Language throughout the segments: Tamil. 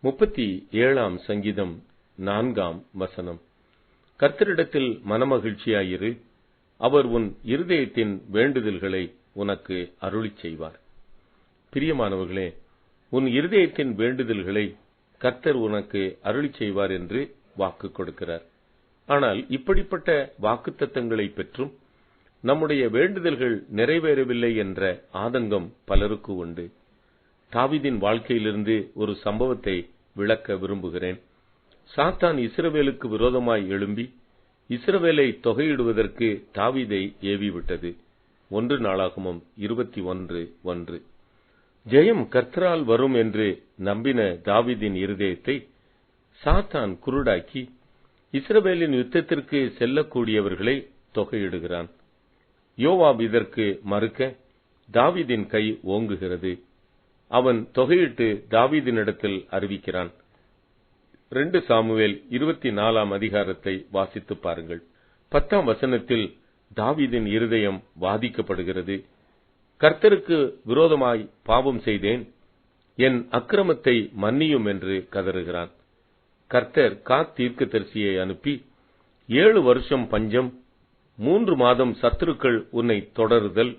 37 சங்கீதம் 4 வசனம். கர்த்தரிடத்தில் மனமகிழ்ச்சியாயிரு, அவர் உன் இருதயத்தின் வேண்டுதல்களை உனக்கு அருளிச் செய்வார். பிரியமானவர்களே, உன் இருதயத்தின் வேண்டுதல்களை கர்த்தர் உனக்கு அருளிச் செய்வார் என்று வாக்கு கொடுக்கிறார். ஆனால் இப்படிப்பட்ட வாக்குத்தத்தங்களை பெற்றும் நம்முடைய வேண்டுதல்கள் நிறைவேறவில்லை என்ற ஆதங்கம் பலருக்கு உண்டு. தாவீதின் வாழ்க்கையிலிருந்து ஒரு சம்பவத்தை விளக்க விரும்புகிறேன். சாத்தான் இஸ்ரவேலுக்கு விரோதமாய் எழும்பி இஸ்ரவேலை தொகையிடுவதற்கு தாவீதை ஏவிவிட்டது. 1 நாளாகமம் 21:1. ஜெயம் கர்த்தரால் வரும் என்று நம்பின தாவீதின் இருதயத்தை சாத்தான் குருடாக்கி இஸ்ரவேலின் யுத்தத்திற்கு செல்லக்கூடியவர்களை தொகையிடுகிறான். யோவாப் இதற்கு மறுக்க தாவீதின் கை ஓங்குகிறது. அவன் தொகையிட்டு தாவீதினிடத்தில் அறிவிக்கிறான். 2 சாமுவேல் 24 அதிகாரத்தை வாசித்து பாருங்கள். 10 வசனத்தில் தாவீதின் இருதயம் வாதிக்கப்படுகிறது. கர்த்தருக்கு விரோதமாய் பாவம் செய்தேன், என் அக்கிரமத்தை மன்னியும் என்று கதறுகிறான். கர்த்தர் காத் தீர்க்கதரிசியை அனுப்பி 7 வருஷம் பஞ்சம், 3 மாதம் சத்துருக்கள் உன்னை தொடருதல்,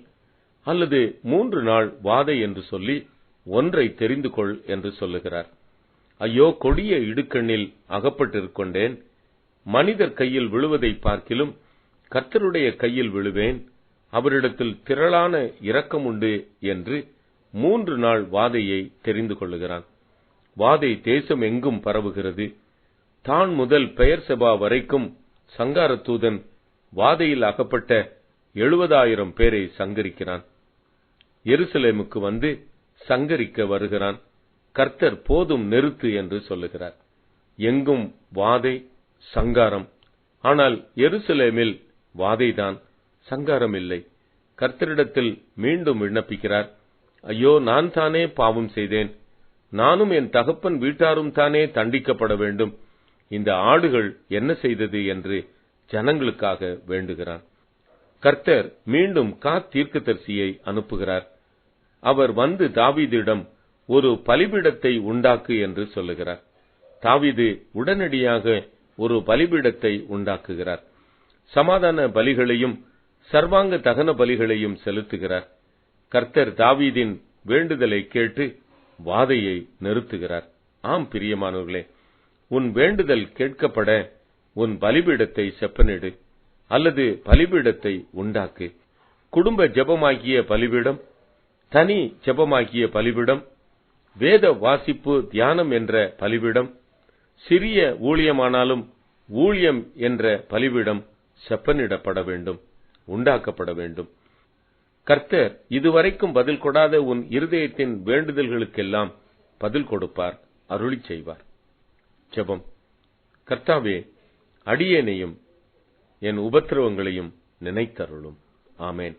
அல்லது 3 நாள் வாதை என்று சொல்லி ஒன்றை தெரிந்து கொள் என்று சொல்லுகிறார். ஐயோ, கொடிய இடுக்கண்ணில் அகப்பட்டிருக்கொண்டேன். மனிதர் கையில் விழுவதை பார்க்கிலும் கர்த்தருடைய கையில் விழுவேன், அவரிடத்தில் திரளான இரக்கம் உண்டு என்று 3 நாள் வாதையை தெரிந்து கொள்ளுகிறான். வாதை தேசம் எங்கும் பரவுகிறது. தான் முதல் பெயர்செபா வரைக்கும் சங்கார தூதன் வாதையில் அகப்பட்ட 70,000 பேரை சங்கரிக்கிறான். எருசலேமுக்கு வந்து சங்கரிக்க வருகிறான். கர்த்தர் போதும் நிறுத்து என்று சொல்லுகிறார். எங்கும் வாதை, சங்காரம். ஆனால் எருசலேமில் வாதைதான், சங்காரம் இல்லை. கர்த்தரிடத்தில் மீண்டும் விண்ணப்பிக்கிறார். ஐயோ, நான் தானே பாவம் செய்தேன், நானும் என் தகப்பன் வீட்டாரும் தானே தண்டிக்கப்பட வேண்டும். இந்த ஆடுகள் என்ன செய்தது என்று ஜனங்களுக்காக வேண்டுகிறான். கர்த்தர் மீண்டும் காத் தீர்க்கதரிசியை அனுப்புகிறார். அவர் வந்து தாவீதிடம் ஒரு பலிபீடத்தை உண்டாக்கு என்று சொல்லுகிறார். தாவீது உடனடியாக ஒரு பலிபீடத்தை உண்டாக்குகிறார். சமாதான பலிகளையும் சர்வாங்க தகன பலிகளையும் செலுத்துகிறார். கர்த்தர் தாவீதின் வேண்டுதலை கேட்டு வாதையை நிறுத்துகிறார். ஆம் பிரியமானவர்களே, உன் வேண்டுதல் கேட்கப்பட உன் பலிபீடத்தை செப்பனிடு அல்லது பலிபீடத்தை உண்டாக்கு. குடும்ப ஜெபமாகிய பலிபீடம், தனி ஜெபமாகிய பலிபீடம், வேத வாசிப்பு தியானம் என்ற பலிபீடம், சிறிய ஊழியமானாலும் ஊழியம் என்ற பலிபீடம் செப்பனிடப்பட வேண்டும், உண்டாக்கப்பட வேண்டும். கர்த்தர் இதுவரைக்கும் பதில் கொடாத உன் இருதயத்தின் வேண்டுதல்களுக்கெல்லாம் பதில் கொடுப்பார், அருளிச் செய்வார். ஜெபம். கர்த்தாவே, அடியேனையும் என் உபத்திரவங்களையும் நினைத்தருளும். ஆமென்.